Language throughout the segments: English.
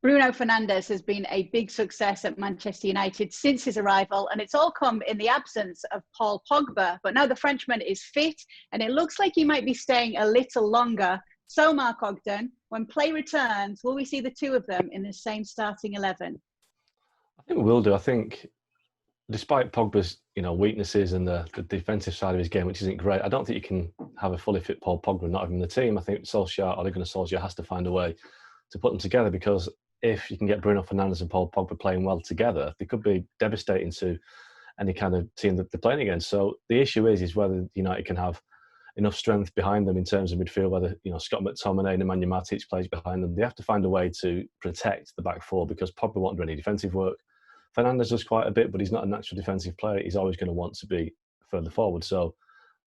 Bruno Fernandes has been a big success at Manchester United since his arrival, and it's all come in the absence of Paul Pogba. But now the Frenchman is fit, and it looks like he might be staying a little longer. So, Mark Ogden, when play returns, will we see the two of them in the same starting 11? I think we will do. I think, despite Pogba's weaknesses and the defensive side of his game, which isn't great, I don't think you can have a fully fit Paul Pogba and not have him in the team. I think Ole Gunnar Solskjaer has to find a way to put them together, because if you can get Bruno Fernandes and Paul Pogba playing well together, they could be devastating to any kind of team that they're playing against. So the issue is whether United can have enough strength behind them in terms of midfield, whether Scott McTominay and enigmatic plays behind them. They have to find a way to protect the back four, because Pogba won't do any defensive work. Fernandes does quite a bit, but he's not a natural defensive player. He's always going to want to be further forward. So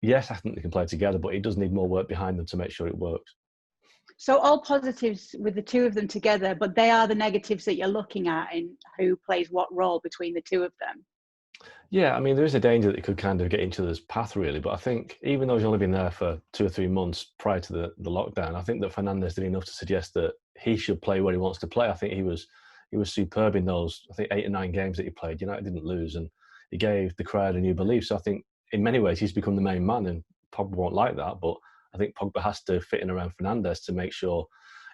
yes, I think they can play together, but he does need more work behind them to make sure it works. So all positives with the two of them together, but they are the negatives that you're looking at in who plays what role between the two of them. Yeah, I mean, there is a danger that it could kind of get into this path, really. But I think even though he's only been there for 2 or 3 months prior to the lockdown, I think that Fernandes did enough to suggest that he should play where he wants to play. I think he was superb in those, I think, 8 or 9 games that he played. United didn't lose, and he gave the crowd a new belief. So I think in many ways he's become the main man, and Pogba won't like that. But I think Pogba has to fit in around Fernandes to make sure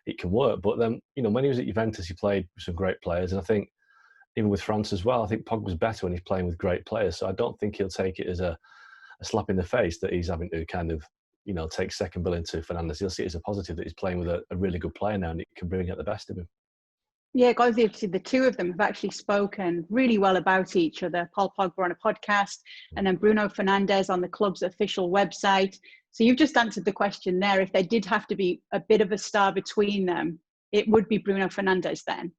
it can work. But then, when he was at Juventus, he played with some great players. And I think even with France as well, I think Pogba's better when he's playing with great players. So I don't think he'll take it as a slap in the face that he's having to kind of, take second billing to Fernandes. He'll see it as a positive that he's playing with a really good player now, and it can bring out the best of him. Yeah, obviously the two of them have actually spoken really well about each other. Paul Pogba on a podcast, and then Bruno Fernandes on the club's official website. So you've just answered the question there. If there did have to be a bit of a star between them, it would be Bruno Fernandes then.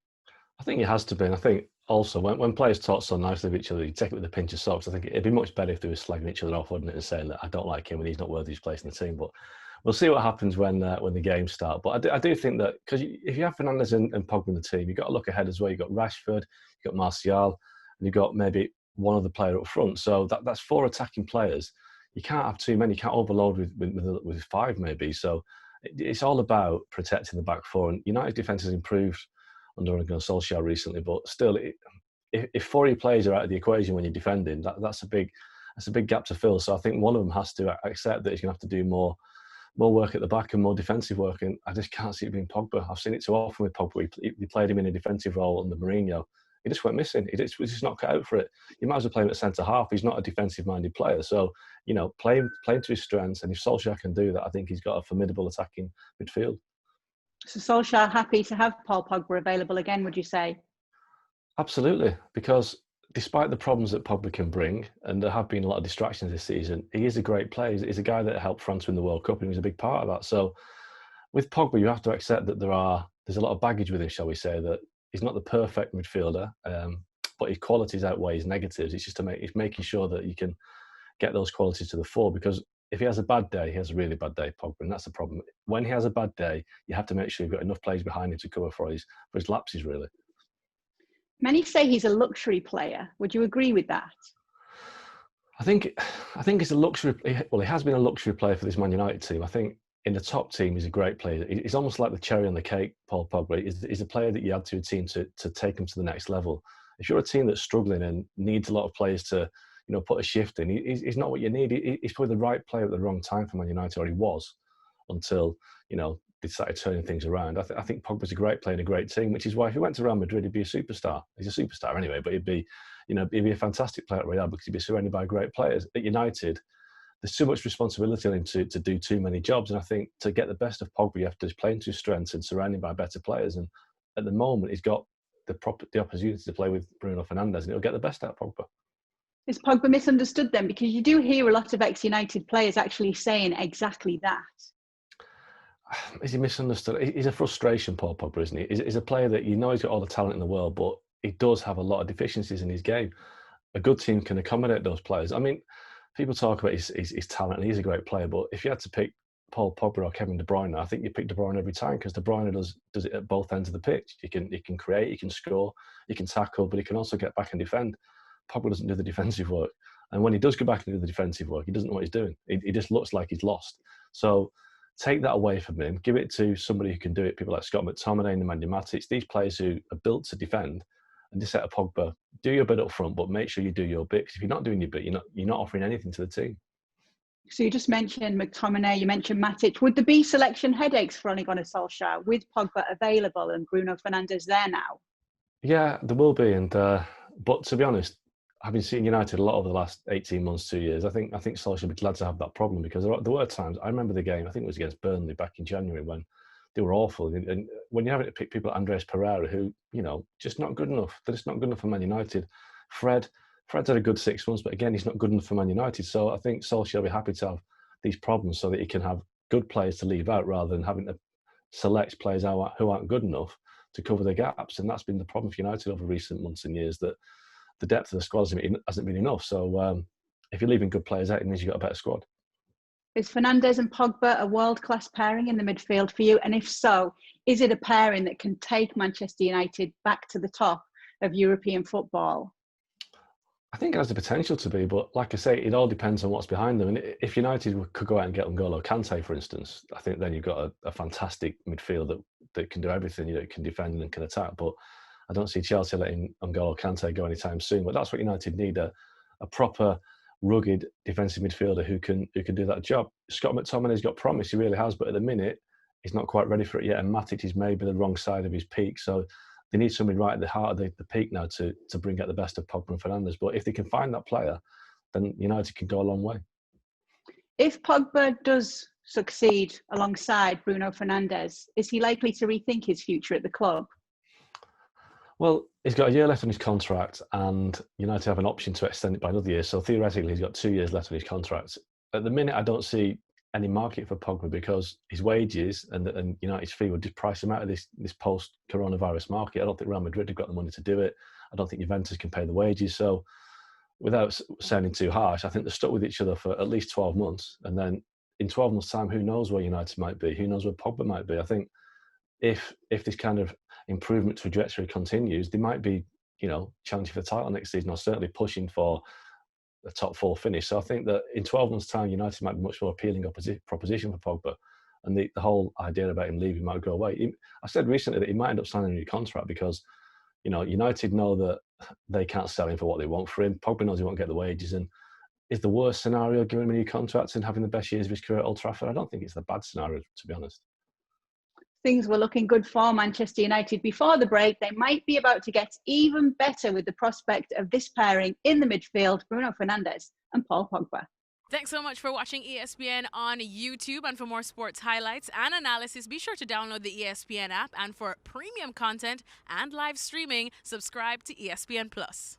I think it has to be. And I think also when players talk so nicely of each other, you take it with a pinch of salt. I think it'd be much better if they were slagging each other off, wouldn't it, and saying that I don't like him and he's not worthy of place in the team. But we'll see what happens when the games start. But I do think that, because if you have Fernandes and Pogba in the team, you've got to look ahead as well. You've got Rashford, you've got Martial, and you've got maybe one other player up front. So that's 4 attacking players. You can't have too many. You can't overload with 5 maybe. So it's all about protecting the back four. And United's defence has improved under Ole Gunnar Solskjaer recently, but still, if 40 players are out of the equation when you're defending, that's a big gap to fill. So I think one of them has to accept that he's going to have to do more work at the back and more defensive work. And I just can't see it being Pogba. I've seen it too often with Pogba. He played him in a defensive role under Mourinho. He just went missing. He was just not cut out for it. You might as well play him at centre half. He's not a defensive-minded player. So, play him to his strengths. And if Solskjaer can do that, I think he's got a formidable attacking midfield. So Solskjaer happy to have Paul Pogba available again, would you say? Absolutely, because despite the problems that Pogba can bring, and there have been a lot of distractions this season, he is a great player. He's a guy that helped France win the World Cup, and he was a big part of that. So with Pogba, you have to accept that there's a lot of baggage with him, shall we say, that he's not the perfect midfielder, but his qualities outweigh his negatives. It's just it's making sure that you can get those qualities to the fore, because if he has a bad day, he has a really bad day, Pogba, and that's the problem. When he has a bad day, you have to make sure you've got enough players behind him to cover for his lapses, really. Many say he's a luxury player. Would you agree with that? I think it's a luxury. Well, he has been a luxury player for this Man United team. I think in the top team, he's a great player. He's almost like the cherry on the cake, Paul Pogba. He's a player that you add to a team to take him to the next level. If you're a team that's struggling and needs a lot of players to put a shift in, he's not what you need. He's probably the right player at the wrong time for Man United, or he was, until they started turning things around. I think Pogba's a great player in a great team, which is why if he went to Real Madrid, he'd be a superstar. He's a superstar anyway, but he'd be a fantastic player at Real, because he'd be surrounded by great players. At United, there's too much responsibility on him to do too many jobs, and I think to get the best of Pogba, you have to play into his strengths and surround him by better players. And at the moment, he's got the opportunity to play with Bruno Fernandes, and he'll get the best out of Pogba. Is Pogba misunderstood then? Because you do hear a lot of ex-United players actually saying exactly that. Is he misunderstood? He's a frustration, Paul Pogba, isn't he? He's a player that he's got all the talent in the world, but he does have a lot of deficiencies in his game. A good team can accommodate those players. I mean, people talk about his talent, and he's a great player, but if you had to pick Paul Pogba or Kevin De Bruyne, I think you pick De Bruyne every time, because De Bruyne does it at both ends of the pitch. He can create, he can score, he can tackle, but he can also get back and defend. Pogba doesn't do the defensive work. And when he does go back and do the defensive work, he doesn't know what he's doing. He just looks like he's lost. So take that away from him, give it to somebody who can do it. People like Scott McTominay and enigmatic, these players who are built to defend, and just set a Pogba, do your bit up front, but make sure you do your bit. Because if you're not doing your bit, you're not offering anything to the team. So you just mentioned McTominay, you mentioned Matic. Would there be selection headaches for Ole Gunnar Solskjaer with Pogba available and Bruno Fernandes there now? Yeah, there will be, and but to be honest, having seen United a lot over the last 18 months, 2 years, I think Solskjaer would be glad to have that problem, because there were times, I remember the game, I think it was against Burnley back in January, when they were awful. And when you're having to pick people like Andres Pereira, who, just not good enough. They're just not good enough for Man United. Fred's had a good 6 months, but again, he's not good enough for Man United. So I think Solskjaer will be happy to have these problems so that he can have good players to leave out rather than having to select players who aren't good enough to cover the gaps. And that's been the problem for United over recent months and years, that the depth of the squad hasn't been enough. So if you're leaving good players out, it means you've got a better squad. Is Fernandes and Pogba a world-class pairing in the midfield for you? And if so, is it a pairing that can take Manchester United back to the top of European football? I think it has the potential to be, but like I say, it all depends on what's behind them. And if United could go out and get N'Golo Kante, for instance, I think then you've got a fantastic midfield that can do everything. Can defend and can attack. But I don't see Chelsea letting N'Golo Kante go anytime soon. But that's what United need, a proper, rugged defensive midfielder who can do that job. Scott McTominay's got promise, he really has, but at the minute, he's not quite ready for it yet. And Matic is maybe the wrong side of his peak. So they need somebody right at the heart of the peak now to bring out the best of Pogba and Fernandes. But if they can find that player, then United can go a long way. If Pogba does succeed alongside Bruno Fernandes, is he likely to rethink his future at the club? Well, he's got a year left on his contract, and United have an option to extend it by another year. So theoretically, he's got 2 years left on his contract. At the minute, I don't see any market for Pogba because his wages and United's fee would just price him out of this post-coronavirus market. I don't think Real Madrid have got the money to do it. I don't think Juventus can pay the wages. So without sounding too harsh, I think they're stuck with each other for at least 12 months. And then in 12 months' time, who knows where United might be? Who knows where Pogba might be? I think if this kind of improvement trajectory continues, they might be, challenging for the title next season, or certainly pushing for a top 4 finish. So I think that in 12 months' time, United might be much more appealing proposition for Pogba, and the whole idea about him leaving might go away. I said recently that he might end up signing a new contract because, United know that they can't sell him for what they want for him. Pogba knows he won't get the wages, and is the worst scenario giving him a new contract and having the best years of his career at Old Trafford? I don't think it's the bad scenario, to be honest. Things were looking good for Manchester United before the break. They might be about to get even better with the prospect of this pairing in the midfield, Bruno Fernandes and Paul Pogba. Thanks so much for watching ESPN on YouTube. And for more sports highlights and analysis, be sure to download the ESPN app. And for premium content and live streaming, subscribe to ESPN Plus.